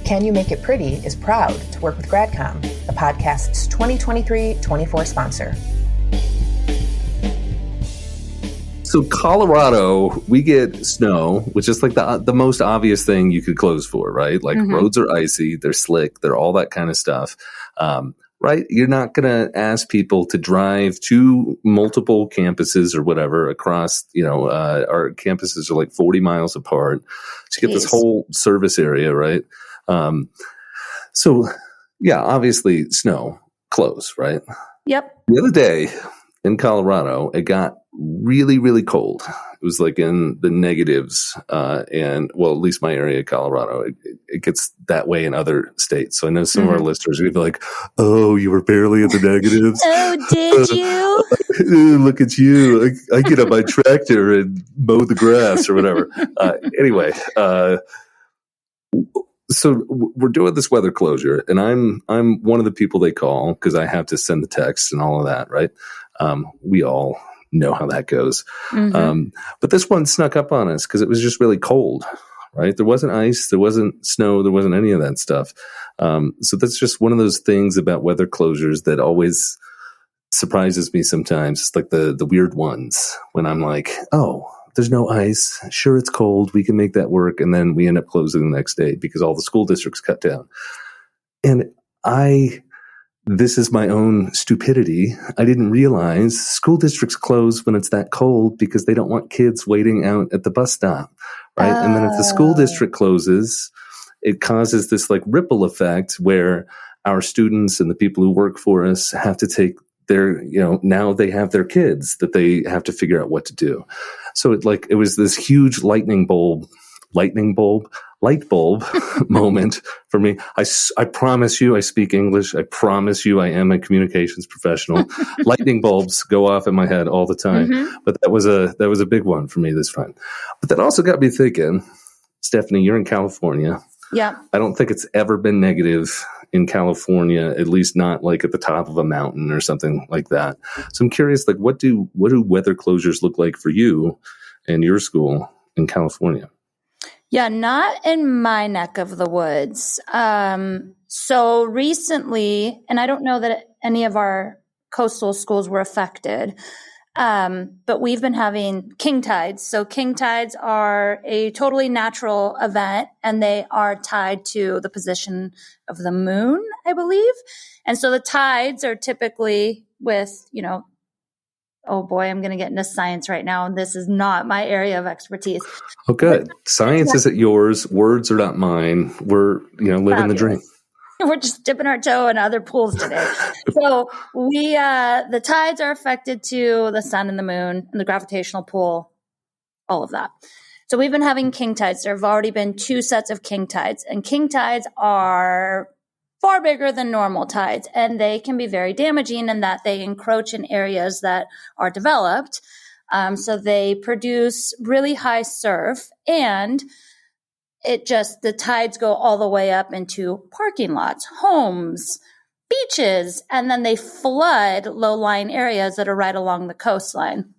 Can You Make It Pretty is proud to work with GradCom, the podcast's 2023-24 sponsor. So Colorado, we get snow, which is like the most obvious thing you could close for, right? Like roads are icy, they're slick, they're all that kind of stuff, right? You're not going to ask people to drive to multiple campuses or whatever across, our campuses are like 40 miles apart to get this whole service area, right? So yeah, obviously snow, close, right? Yep. The other day in Colorado, it got really, really cold. It was like in the negatives, and well, at least my area, Colorado, it gets that way in other states. So I know some of our listeners are going to be like, "Oh, you were barely in the negatives. Oh, did you? Look at you! I get on my tractor and mow the grass or whatever." Anyway, so we're doing this weather closure, and I'm one of the people they call because I have to send the text and all of that, right? We all know how that goes. But this one snuck up on us because it was just really cold, right? There wasn't ice, there wasn't snow, there wasn't any of that stuff. So that's just one of those things about weather closures that always surprises me sometimes. It's like the weird ones when I'm like, oh, there's no ice. Sure, it's cold. We can make that work. And then we end up closing the next day because all the school districts cut down. And this is my own stupidity. I didn't realize school districts close when it's that cold because they don't want kids waiting out at the bus stop, right? And then if the school district closes, it causes this like ripple effect where our students and the people who work for us have to take their, now they have their kids that they have to figure out what to do. So it was this huge light bulb moment for me. I promise you I speak English. I promise you I am a communications professional. Lightning bulbs go off in my head all the time. But that was a big one for me this time. But that also got me thinking, Stephanie, you're in California. Yeah. I don't think it's ever been negative in California, at least not like at the top of a mountain or something like that. So I'm curious, like what do weather closures look like for you and your school in California? Yeah, not in my neck of the woods. So recently, and I don't know that any of our coastal schools were affected, but we've been having king tides. So king tides are a totally natural event, and they are tied to the position of the moon, I believe. And so the tides are typically with, oh boy, I'm going to get into science right now. And this is not my area of expertise. Oh, good. Science isn't yours. Words are not mine. We're, living the dream. We're just dipping our toe in other pools today. So the tides are affected to the sun and the moon and the gravitational pull, all of that. So we've been having king tides. There have already been 2 sets of king tides, and king tides are far bigger than normal tides, and they can be very damaging in that they encroach in areas that are developed. So they produce really high surf, and the tides go all the way up into parking lots, homes, beaches, and then they flood low-lying areas that are right along the coastline.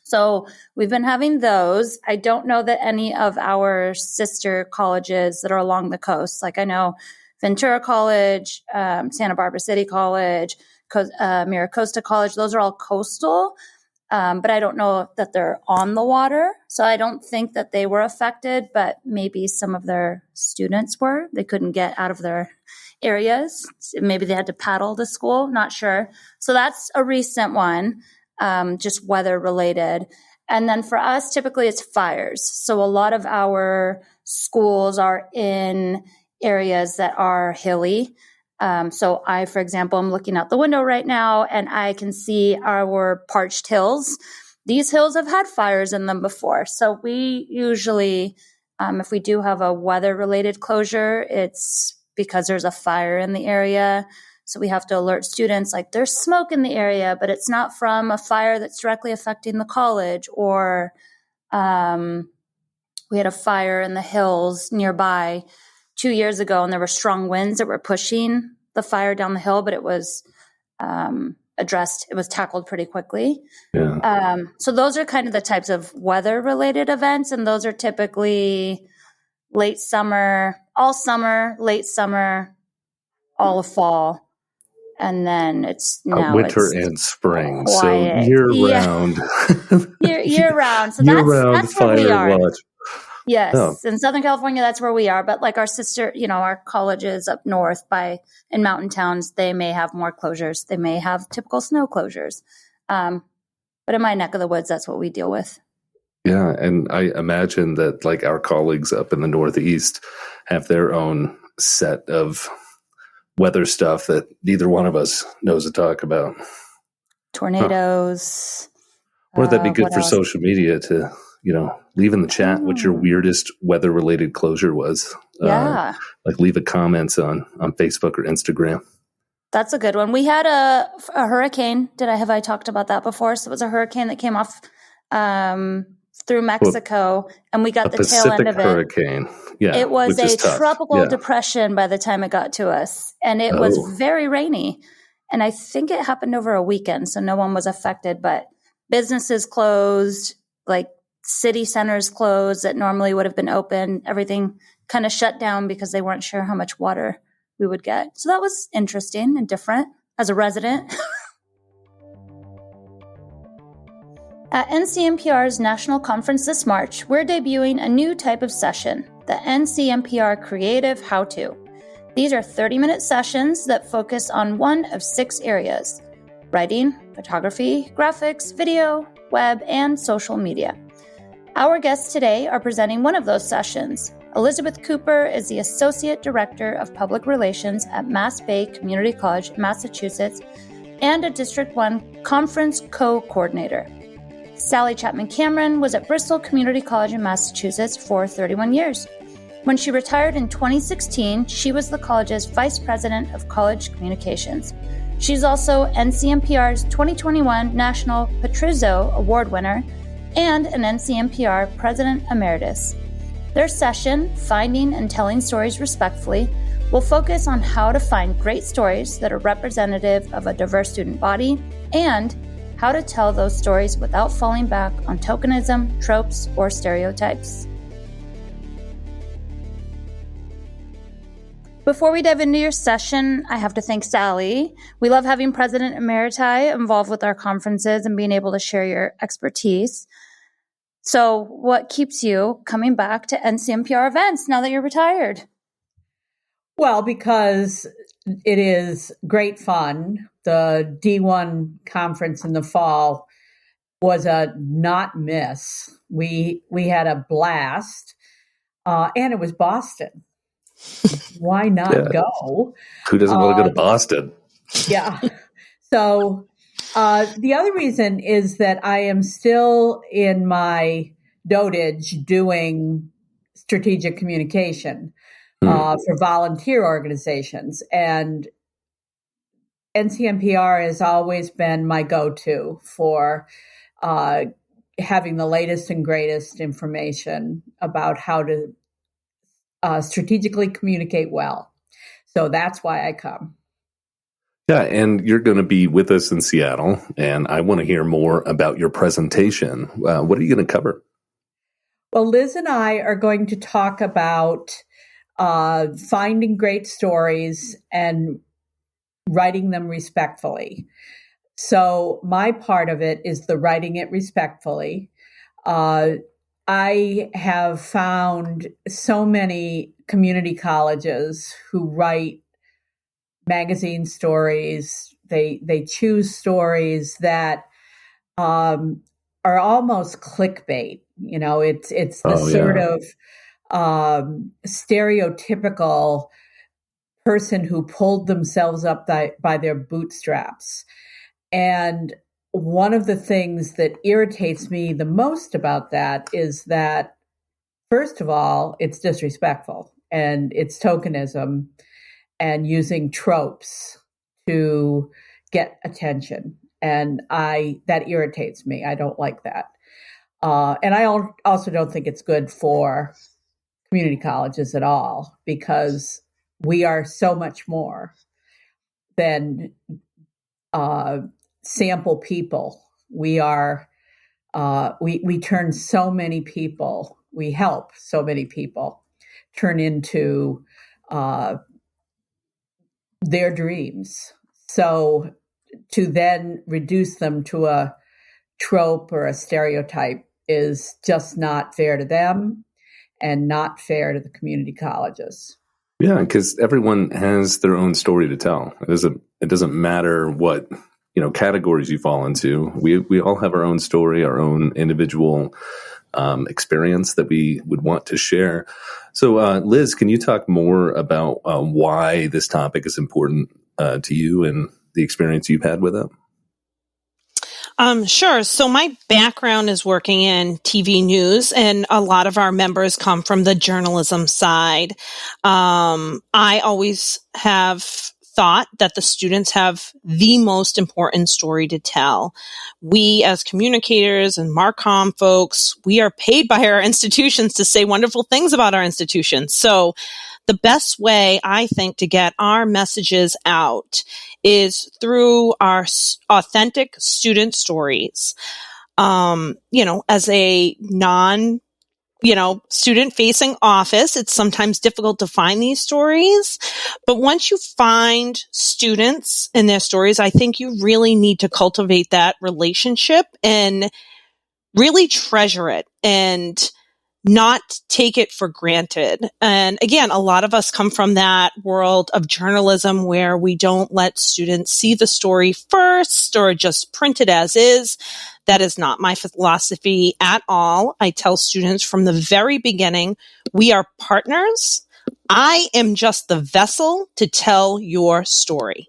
So we've been having those. I don't know that any of our sister colleges that are along the coast, like I know Ventura College, Santa Barbara City College, Mira Costa College, those are all coastal, but I don't know that they're on the water. So I don't think that they were affected, but maybe some of their students were. They couldn't get out of their areas. Maybe they had to paddle to school, not sure. So that's a recent one, just weather related. And then for us, typically it's fires. So a lot of our schools are in areas that are hilly. So I, for example, I'm looking out the window right now and I can see our parched hills. These hills have had fires in them before. So we usually, if we do have a weather-related closure, it's because there's a fire in the area. So we have to alert students, like there's smoke in the area, but it's not from a fire that's directly affecting the college. Or we had a fire in the hills nearby 2 years ago, and there were strong winds that were pushing the fire down the hill, but it was addressed. It was tackled pretty quickly. Yeah. So those are kind of the types of weather-related events, and those are typically late summer, all summer, late summer, all of fall. And then it's now winter it's and spring. quiet. So year round. year round. So year round that's where we fire are. watch. Yes. Oh. In Southern California, that's where we are. But like our sister, our colleges up north in mountain towns, they may have more closures. They may have typical snow closures. But in my neck of the woods, that's what we deal with. Yeah. And I imagine that like our colleagues up in the Northeast have their own set of weather stuff that neither one of us knows to talk about. Tornadoes. Or that'd be good for social media to, leave in the chat what your weirdest weather-related closure was. Yeah. Like leave a comment on Facebook or Instagram. That's a good one. We had a hurricane. Have I talked about that before? So it was a hurricane that came off through Mexico, and we got the tail end of it. Hurricane. Yeah. It was a tropical depression by the time it got to us, and it was very rainy. And I think it happened over a weekend, so no one was affected, but businesses closed, like city centers closed that normally would have been open. Everything kind of shut down because they weren't sure how much water we would get. So that was interesting and different as a resident. At NCMPR's national conference this March, we're debuting a new type of session, the NCMPR Creative How-To. These are 30-minute sessions that focus on one of 6 areas: writing, photography, graphics, video, web, and social media. Our guests today are presenting one of those sessions. Elizabeth Cooper is the Associate Director of Public Relations at MassBay Community College, Massachusetts, and a District 1 Conference Co-Coordinator. Sally Chapman Cameron was at Bristol Community College in Massachusetts for 31 years. When she retired in 2016, she was the college's Vice President of College Communications. She's also NCMPR's 2021 National Petruzzo Award winner and an NCMPR President Emeritus. Their session, Finding and Telling Stories Respectfully, will focus on how to find great stories that are representative of a diverse student body and how to tell those stories without falling back on tokenism, tropes, or stereotypes. Before we dive into your session, I have to thank Sally. We love having President Emeriti involved with our conferences and being able to share your expertise. So what keeps you coming back to NCMPR events now that you're retired? Well, because it is great fun. The D1 conference in the fall was a not miss. We had a blast, and it was Boston. Why not go? Who doesn't want to go to Boston? Yeah. So the other reason is that I am still in my dotage doing strategic communication for volunteer organizations. And NCMPR has always been my go-to for having the latest and greatest information about how to strategically communicate well. So that's why I come. Yeah, and you're going to be with us in Seattle, and I want to hear more about your presentation. What are you going to cover? Well, Liz and I are going to talk about finding great stories and writing them respectfully. So my part of it is the writing it respectfully. I have found so many community colleges who write magazine stories. They choose stories that are almost clickbait. You know, it's the sort of stereotypical person who pulled themselves up by their bootstraps. And one of the things that irritates me the most about that is that, first of all, it's disrespectful and it's tokenism and using tropes to get attention. And that irritates me. I don't like that. And I also don't think it's good for community colleges at all, because we are so much more than sample people. We are, we turn so many people, we help so many people turn into their dreams. So to then reduce them to a trope or a stereotype is just not fair to them and not fair to the community colleges. Yeah, because everyone has their own story to tell. It doesn't matter what categories you fall into. We all have our own story, our own individual experience that we would want to share. So, Liz, can you talk more about why this topic is important to you and the experience you've had with it? Sure. So my background is working in TV news, and a lot of our members come from the journalism side. I always have thought that the students have the most important story to tell. We as communicators and marcom folks, we are paid by our institutions to say wonderful things about our institutions. So the best way, I think, to get our messages out is through our authentic student stories. As a student-facing office, it's sometimes difficult to find these stories. But once you find students and their stories, I think you really need to cultivate that relationship and really treasure it and not take it for granted. And again, a lot of us come from that world of journalism where we don't let students see the story first or just print it as is. That is not my philosophy at all. I tell students from the very beginning, we are partners. I am just the vessel to tell your story.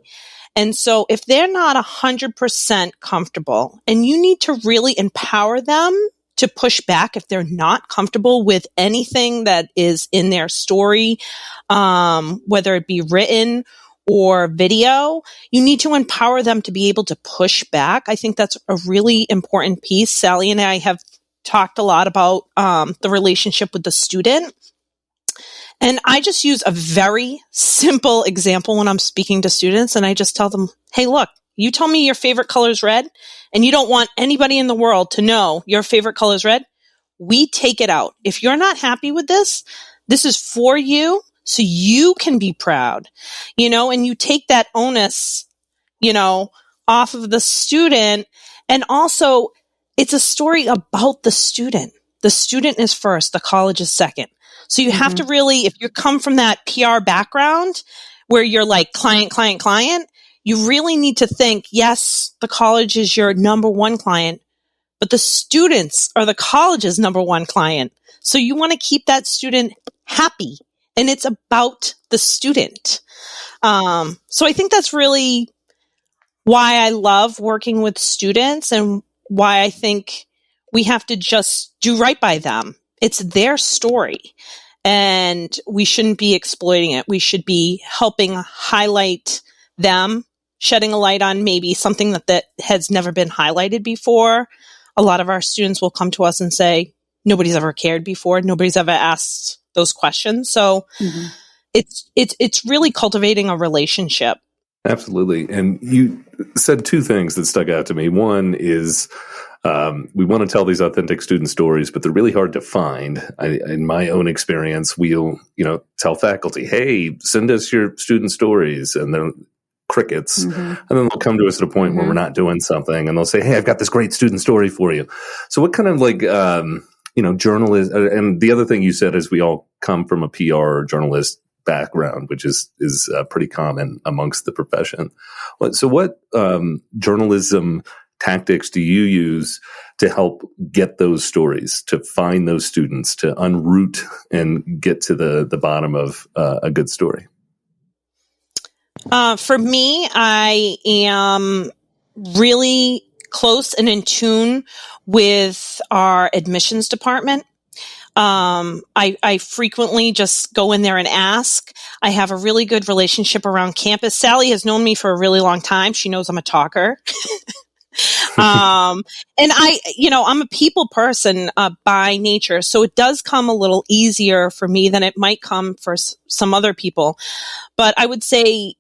And so if they're not 100% comfortable, and you need to really empower them to push back if they're not comfortable with anything that is in their story, whether it be written or video, you need to empower them to be able to push back. I think that's a really important piece. Sally and I have talked a lot about the relationship with the student. And I just use a very simple example when I'm speaking to students, and I just tell them, hey, look, you tell me your favorite color is red, and you don't want anybody in the world to know your favorite color is red. We take it out. If you're not happy with this, this is for you, so you can be proud, and you take that onus, off of the student. And also, it's a story about the student. The student is first, the college is second. So you have to really, if you come from that PR background where you're like client, you really need to think, yes, the college is your number one client, but the students are the college's number one client. So you want to keep that student happy, and it's about the student. So I think that's really why I love working with students and why I think we have to just do right by them. It's their story, and we shouldn't be exploiting it. We should be helping highlight them, shedding a light on maybe something that has never been highlighted before. A lot of our students will come to us and say, nobody's ever cared before. Nobody's ever asked those questions. So it's really cultivating a relationship. Absolutely. And you said two things that stuck out to me. One is we want to tell these authentic student stories, but they're really hard to find. In my own experience, we'll tell faculty, hey, send us your student stories, and then crickets. And then they'll come to us at a point where we're not doing something, and they'll say, hey, I've got this great student story for you. So what kind of journalist, and the other thing you said is we all come from a PR or journalist background, which is pretty common amongst the profession. So what journalism tactics do you use to help get those stories, to find those students, to unroot and get to the bottom of a good story? For me, I am really close and in tune with our admissions department. I frequently just go in there and ask. I have a really good relationship around campus. Sally has known me for a really long time. She knows I'm a talker. And I'm a people person by nature, so it does come a little easier for me than it might come for some other people. But I would say,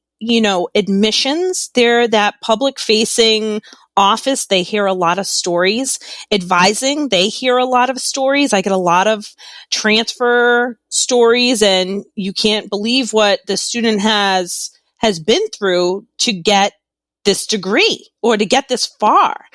admissions, they're that public facing office, they hear a lot of stories. Advising, they hear a lot of stories. I get a lot of transfer stories, and you can't believe what the student has been through to get this degree or to get this far.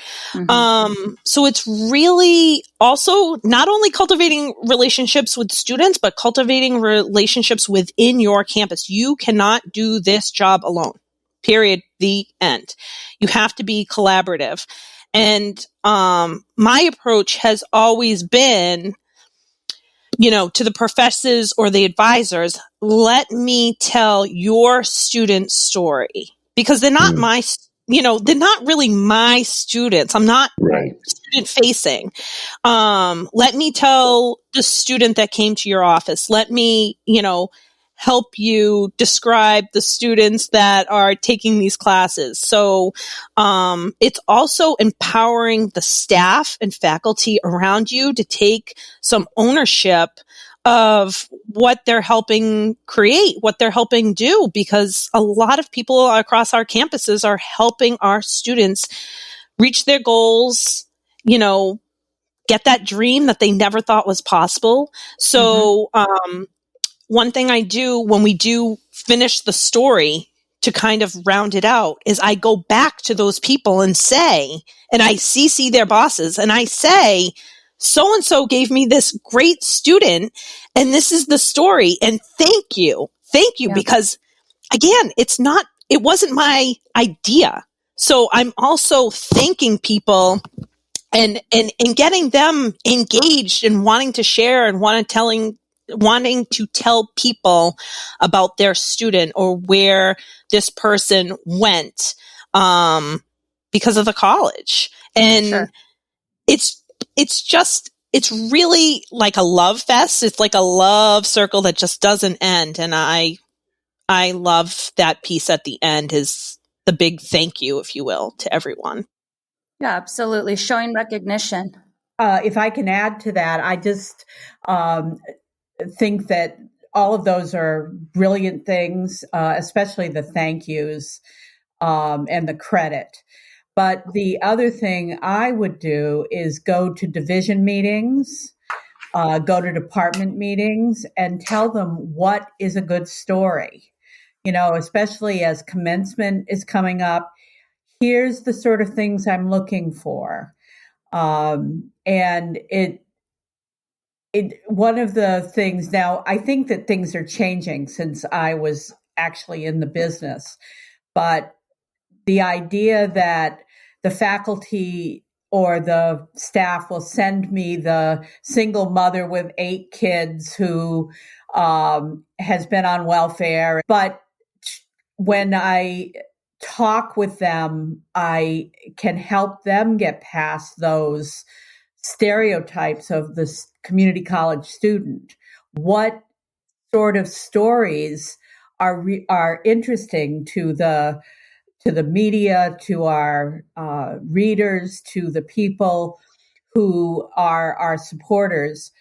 So it's really also not only cultivating relationships with students, but cultivating relationships within your campus. You cannot do this job alone. Period. The end. You have to be collaborative. And my approach has always been, to the professors or the advisors, let me tell your student's story. Because they're not they're not really my students. I'm not student facing. Let me tell the student that came to your office. Let me, help you describe the students that are taking these classes. So it's also empowering the staff and faculty around you to take some ownership of what they're helping create, what they're helping do, because a lot of people across our campuses are helping our students reach their goals, get that dream that they never thought was possible. So one thing I do when we do finish the story to kind of round it out is I go back to those people and say, and I CC their bosses and I say, so-and-so gave me this great student and this is the story. And thank you, because again, it wasn't my idea. So I'm also thanking people and getting them engaged and wanting to share and wanting to tell people about their student or where this person went because of the college. And it's really like a love fest. It's like a love circle that just doesn't end. And I love that piece at the end is the big thank you, if you will, to everyone. Yeah, absolutely. Showing recognition. If I can add to that, I just think that all of those are brilliant things, especially the thank yous and the credit. But the other thing I would do is go to division meetings, go to department meetings, and tell them what is a good story. Especially as commencement is coming up, here's the sort of things I'm looking for. And one of the things now, I think that things are changing since I was actually in the business, but the idea that the faculty or the staff will send me the single mother with 8 kids who has been on welfare, but when I talk with them, I can help them get past those stereotypes of the community college student. What sort of stories are interesting to the media, to our readers, to the people who are our supporters?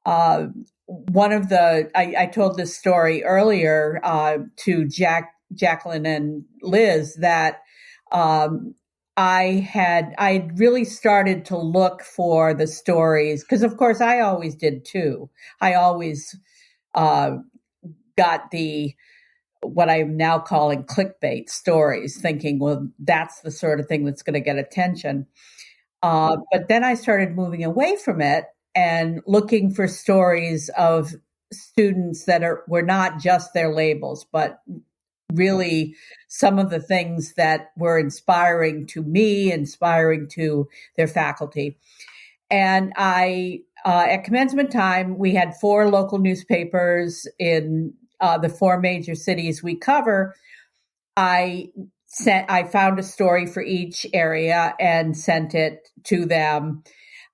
One of I told this story earlier to Jacqueline and Liz that I really started to look for the stories because, of course, I always did too. I always got what I'm now calling clickbait stories, thinking, well, that's the sort of thing that's going to get attention. But then I started moving away from it and looking for stories of students that were not just their labels, but really some of the things that were inspiring to me, inspiring to their faculty. And at commencement time, we had 4 local newspapers in the 4 major cities we cover. I found a story for each area and sent it to them.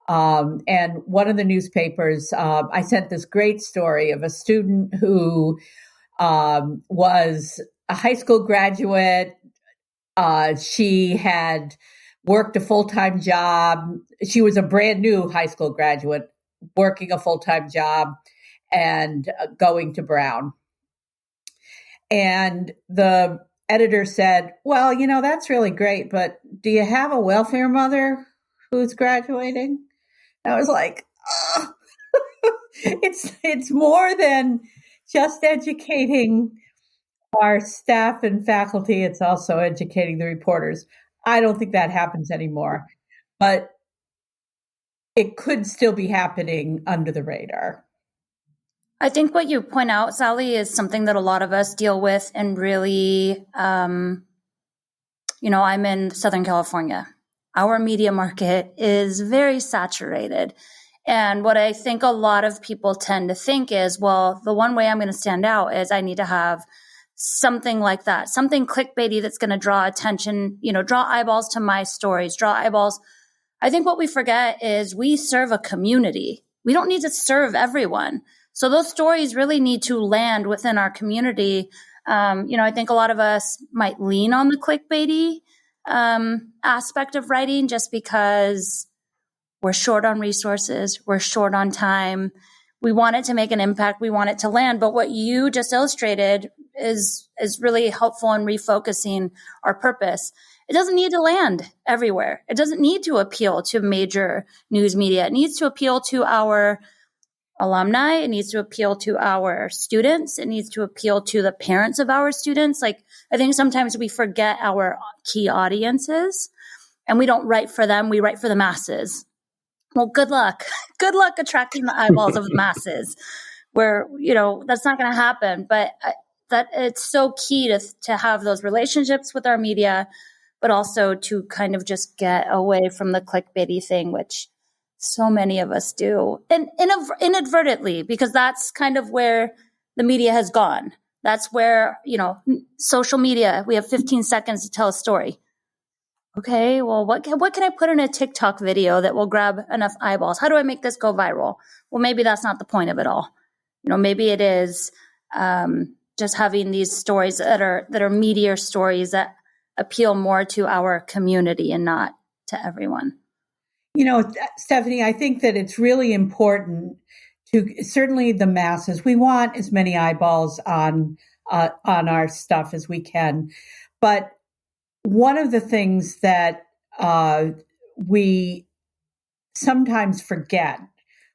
And one of the newspapers, I sent this great story of a student who was a high school graduate. She had worked a full-time job. She was a brand new high school graduate, working a full-time job and going to Brown. And the editor said, well, that's really great, but do you have a welfare mother who's graduating? And I was like, oh. It's more than just educating our staff and faculty. It's also educating the reporters. I don't think that happens anymore, but it could still be happening under the radar. I think what you point out, Sally, is something that a lot of us deal with, and really, I'm in Southern California. Our media market is very saturated. And what I think a lot of people tend to think is, well, the one way I'm going to stand out is I need to have something like that, something clickbaity that's going to draw attention, draw eyeballs to my stories, draw eyeballs. I think what we forget is we serve a community. We don't need to serve everyone. So those stories really need to land within our community. I think a lot of us might lean on the clickbaity aspect of writing just because we're short on resources. We're short on time. We want it to make an impact. We want it to land. But what you just illustrated is really helpful in refocusing our purpose. It doesn't need to land everywhere. It doesn't need to appeal to major news media. It needs to appeal to our alumni. It needs to appeal to our students. It needs to appeal to the parents of our students. I think sometimes we forget our key audiences and we don't write for them. We write for the masses. Well, good luck. Good luck attracting the eyeballs of the masses where, that's not going to happen. But that it's so key to have those relationships with our media, but also to kind of just get away from the clickbaity thing, which so many of us do. And inadvertently, because that's kind of where the media has gone. That's where, social media, we have 15 seconds to tell a story. Okay, well, what can I put in a TikTok video that will grab enough eyeballs? How do I make this go viral? Well, maybe that's not the point of it all. Maybe it is just having these stories that are meatier stories that appeal more to our community and not to everyone. Stephanie, I think that it's really important to certainly the masses. We want as many eyeballs on our stuff as we can, but one of the things that we sometimes forget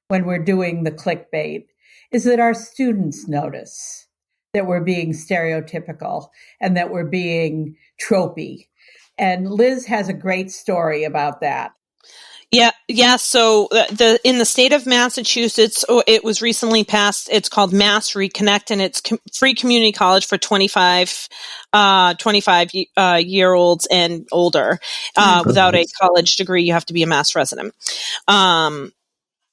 when we're doing the clickbait is that our students notice that we're being stereotypical and that we're being tropey. And Liz has a great story about that. Yeah. So in the state of Massachusetts, it was recently passed. It's called Mass Reconnect, and it's free community college for 25 year olds and older. Without a college degree, you have to be a Mass resident.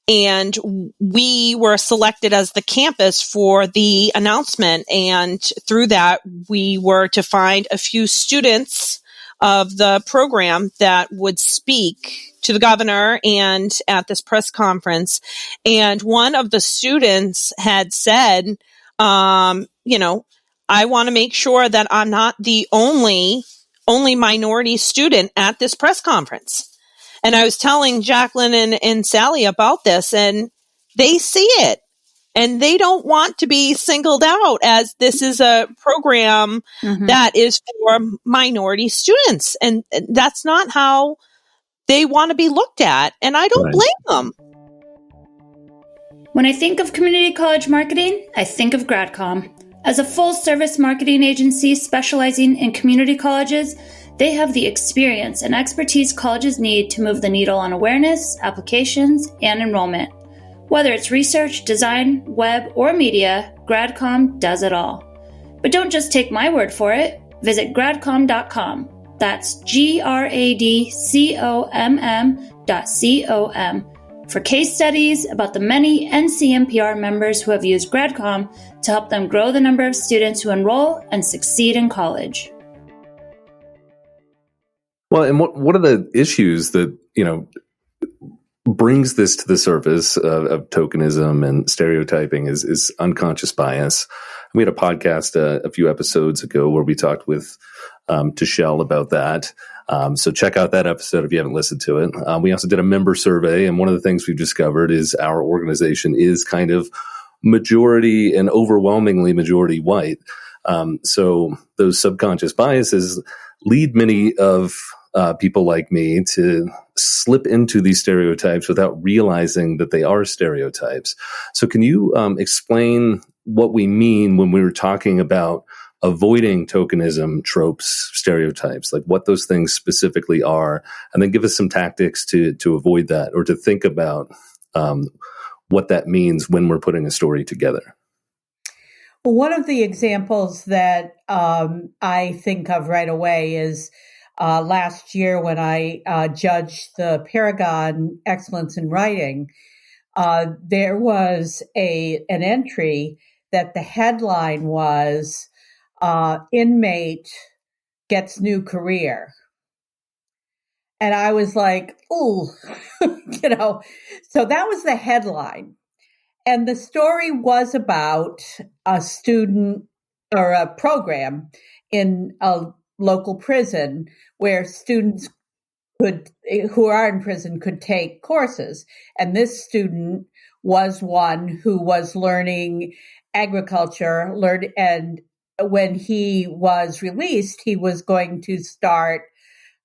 And we were selected as the campus for the announcement, and through that, we were to find a few students of the program that would speak to the governor and at this press conference. And one of the students had said, I want to make sure that I'm not the only minority student at this press conference. And I was telling Jacqueline and Sally about this, and they see it. And they don't want to be singled out as this is a program that is for minority students. And that's not how they want to be looked at. And I don't blame them. When I think of community college marketing, I think of GradCom. As a full-service marketing agency specializing in community colleges, they have the experience and expertise colleges need to move the needle on awareness, applications, and enrollment. Whether it's research, design, web, or media, GradCom does it all. But don't just take my word for it. Visit gradcom.com. That's gradcom.com for case studies about the many NCMPR members who have used GradCom to help them grow the number of students who enroll and succeed in college. Well, and what are the issues that, brings this to the surface of tokenism and stereotyping is unconscious bias. We had a podcast a few episodes ago where we talked with Tashelle about that. So check out that episode if you haven't listened to it. We also did a member survey, and one of the things we've discovered is our organization is kind of majority and overwhelmingly majority white. So those subconscious biases lead many of people like me to slip into these stereotypes without realizing that they are stereotypes. So can you explain what we mean when we were talking about avoiding tokenism, tropes, stereotypes, like what those things specifically are, and then give us some tactics to avoid that or to think about what that means when we're putting a story together? One of the examples that I think of right away is last year when I judged the Paragon Excellence in Writing. There was an entry that the headline was "Inmate Gets New Career." And I was like, "Ooh," so that was the headline. And the story was about a student or a program in a local prison where students who are in prison could take courses. And this student was one who was learning agriculture, and when he was released, he was going to start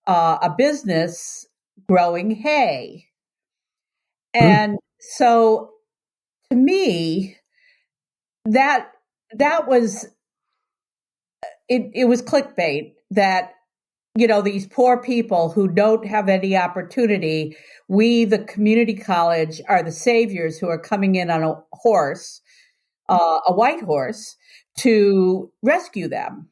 a business growing hay. And so to me, that was it was clickbait that, these poor people who don't have any opportunity, we, the community college, are the saviors who are coming in on a horse, a white horse, to rescue them.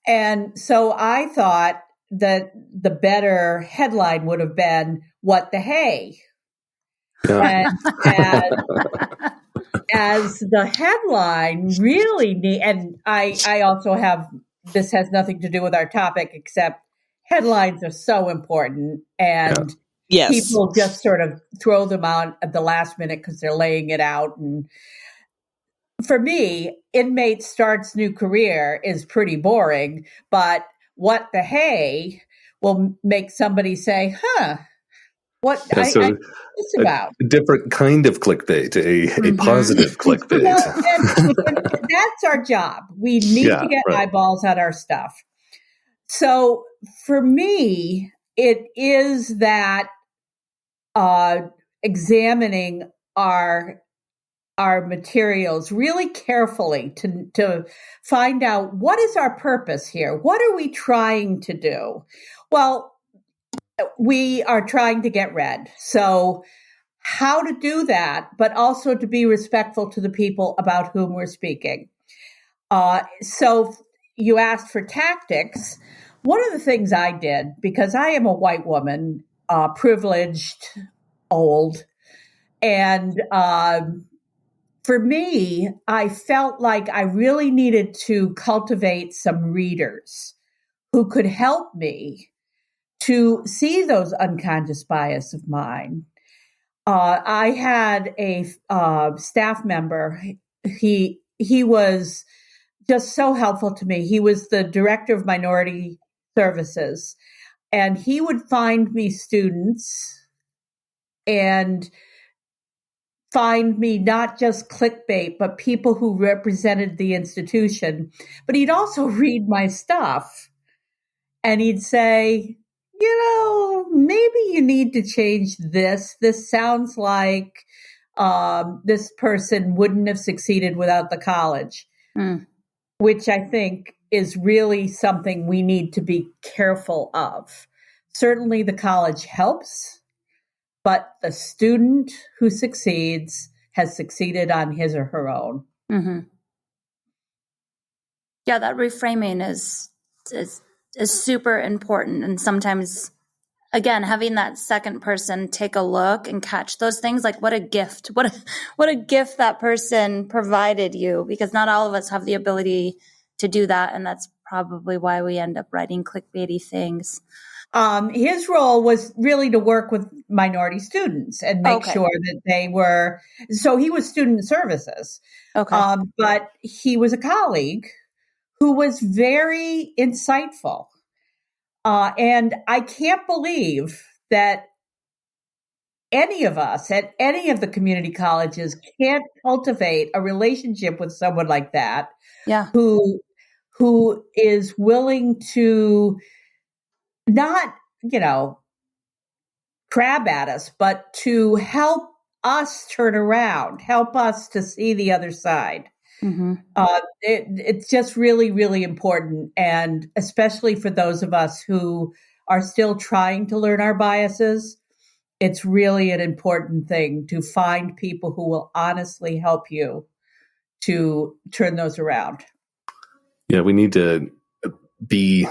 And so I thought that the better headline would have been, "What the Hay?" Yeah. And as the headline really and I also have, this has nothing to do with our topic, except headlines are so important, and Yes. people just sort of throw them out at the last minute because they're laying it out. And for me, "Inmate Starts New Career" is pretty boring, but "What the Hay" will make somebody say, what this about? A different kind of clickbait, a positive clickbait. And that's our job. We need to get eyeballs on our stuff. So for me, it is that examining our materials really carefully to find out, what is our purpose here? What are we trying to do? Well, we are trying to get read. So how to do that, but also to be respectful to the people about whom we're speaking. So you asked for tactics. One of the things I did, because I am a white woman, privileged, old, and for me, I felt like I really needed to cultivate some readers who could help me to see those unconscious bias of mine. I had a staff member. He was just so helpful to me. He was the director of minority services, and he would find me students and find me not just clickbait, but people who represented the institution. But he'd also read my stuff, and he'd say, maybe you need to change this. This sounds like this person wouldn't have succeeded without the college, which I think is really something we need to be careful of. Certainly the college helps, but the student who succeeds has succeeded on his or her own. Mm-hmm. Yeah, that reframing is super important. And sometimes, again, having that second person take a look and catch those things, like what a gift, what a gift that person provided you, because not all of us have the ability to do that. And that's probably why we end up writing clickbaity things. His role was really to work with minority students and make sure that they were, so he was student services. Okay. But he was a colleague who was very insightful. And I can't believe that any of us at any of the community colleges can't cultivate a relationship with someone like that, who is willing to not, crab at us, but to help us turn around, help us to see the other side. Mm-hmm. It's just really, really important. And especially for those of us who are still trying to learn our biases, it's really an important thing to find people who will honestly help you to turn those around. Yeah, we need to be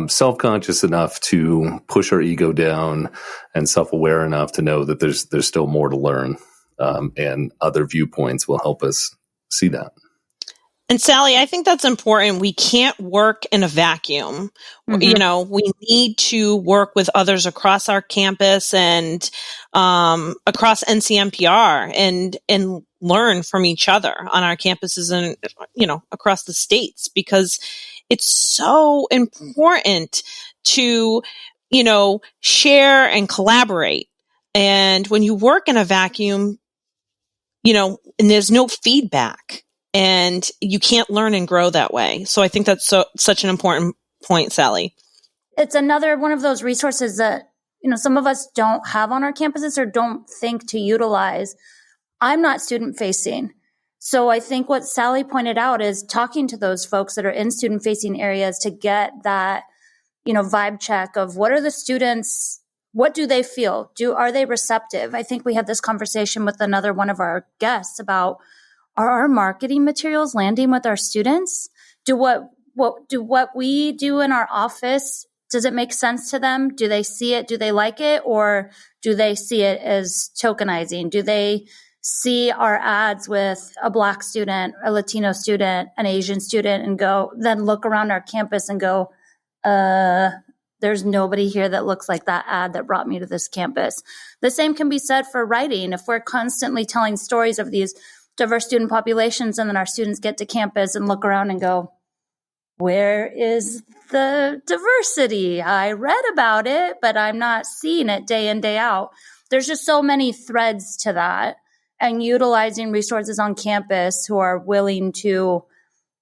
self-conscious enough to push our ego down and self-aware enough to know that there's still more to learn, and other viewpoints will help us see that. And Sally, I think that's important. We can't work in a vacuum. Mm-hmm. We need to work with others across our campus and across NCMPR and learn from each other on our campuses and, across the states, because it's so important to, share and collaborate. And when you work in a vacuum, and there's no feedback, and you can't learn and grow that way. So I think that's such an important point, Sally. It's another one of those resources that, some of us don't have on our campuses or don't think to utilize. I'm not student facing. So I think what Sally pointed out is talking to those folks that are in student facing areas to get that, vibe check of what are the students, what do they feel? Are they receptive? I think we had this conversation with another one of our guests about, are our marketing materials landing with our students? Do what we do in our office, does it make sense to them? Do they see it? Do they like it? Or do they see it as tokenizing? Do they see our ads with a Black student, a Latino student, an Asian student, and then look around our campus and go, there's nobody here that looks like that ad that brought me to this campus. The same can be said for writing. If we're constantly telling stories of these diverse student populations, and then our students get to campus and look around and go, where is the diversity? I read about it, but I'm not seeing it day in, day out. There's just so many threads to that, and utilizing resources on campus who are willing to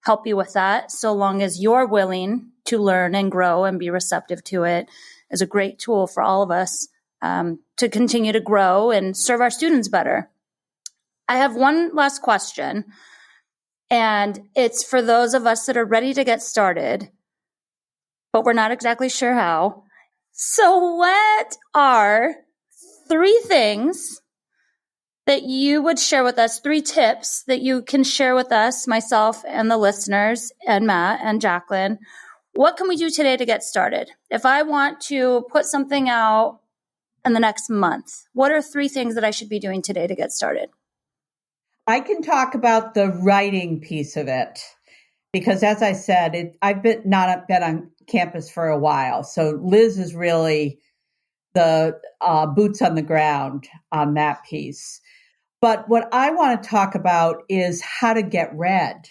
help you with that, so long as you're willing to learn and grow and be receptive to it, is a great tool for all of us to continue to grow and serve our students better. I have one last question, and it's for those of us that are ready to get started, but we're not exactly sure how. So what are 3 things that you would share with us, 3 tips that you can share with us, myself and the listeners, and Matt and Jacqueline? What can we do today to get started? If I want to put something out in the next month, what are 3 things that I should be doing today to get started? I can talk about the writing piece of it, because as I said, I've not been on campus for a while. So Liz is really the boots on the ground on that piece. But what I want to talk about is how to get read.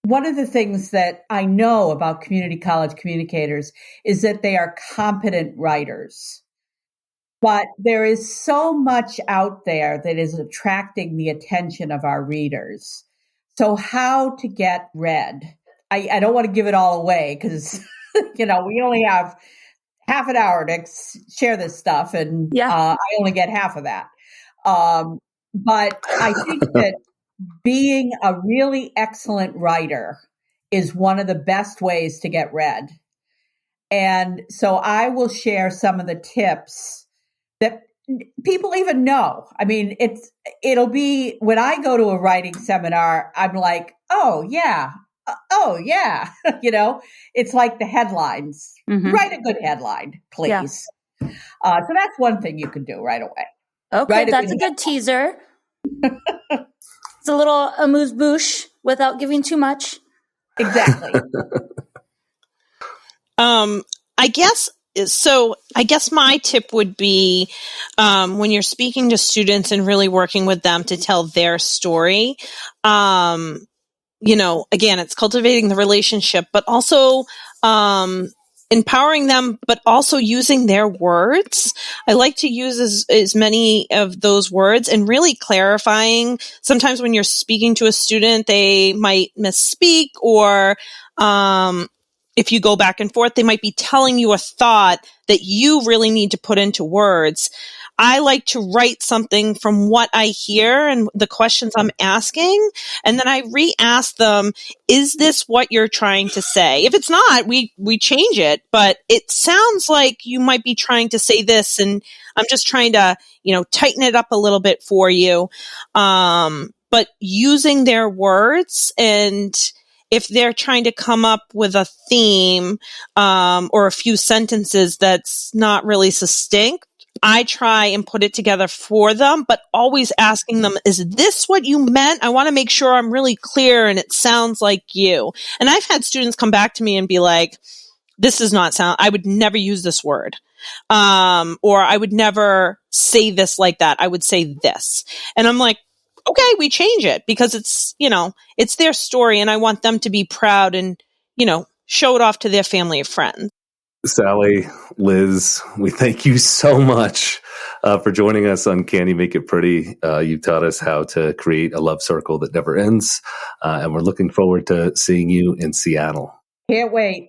One of the things that I know about community college communicators is that they are competent writers. But there is so much out there that is attracting the attention of our readers. So how to get read? I don't want to give it all away because, we only have half an hour to share this stuff, and I only get half of that. But I think that being a really excellent writer is one of the best ways to get read. And so I will share some of the tips that people even know. I mean, it'll be when I go to a writing seminar, I'm like, oh yeah. It's like the headlines. Mm-hmm. Write a good headline, please. Yeah. So that's one thing you can do right away. Okay, that's a good teaser. It's a little amuse-bouche without giving too much. Exactly. I guess my tip would be when you're speaking to students and really working with them to tell their story, again, it's cultivating the relationship, but also empowering them, but also using their words. I like to use as many of those words and really clarifying. Sometimes when you're speaking to a student, they might misspeak, or if you go back and forth, they might be telling you a thought that you really need to put into words. I like to write something from what I hear and the questions I'm asking, and then I re-ask them, is this what you're trying to say? If it's not, we change it, but it sounds like you might be trying to say this, and I'm just trying to, tighten it up a little bit for you. But using their words, and if they're trying to come up with a theme or a few sentences that's not really succinct, I try and put it together for them, but always asking them, is this what you meant? I want to make sure I'm really clear and it sounds like you. And I've had students come back to me and be like, this does not sound, I would never use this word. Or I would never say this like that. I would say this. And I'm like, okay, we change it because it's, it's their story and I want them to be proud and, show it off to their family and friends. Sally, Liz, we thank you so much for joining us on Can You Make It Pretty? You taught us how to create a love circle that never ends, and we're looking forward to seeing you in Seattle. Can't wait.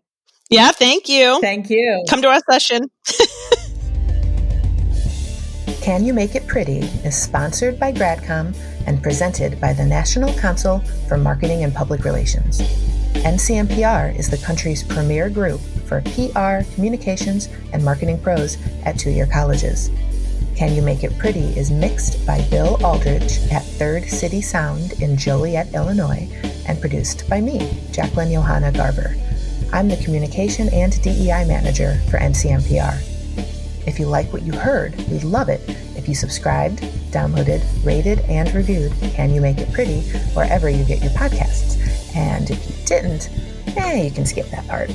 Yeah, thank you. Thank you. Come to our session. Can You Make It Pretty is sponsored by GradCom and presented by the National Council for Marketing and Public Relations. NCMPR is the country's premier group for PR, communications, and marketing pros at two-year colleges. Can You Make It Pretty is mixed by Bill Aldridge at Third City Sound in Joliet, Illinois, and produced by me, Jacqueline Johanna Garber. I'm the Communication and DEI Manager for NCMPR. If you like what you heard, we'd love it if you subscribed, downloaded, rated, and reviewed Can You Make It Pretty wherever you get your podcasts. And if you didn't, you can skip that part.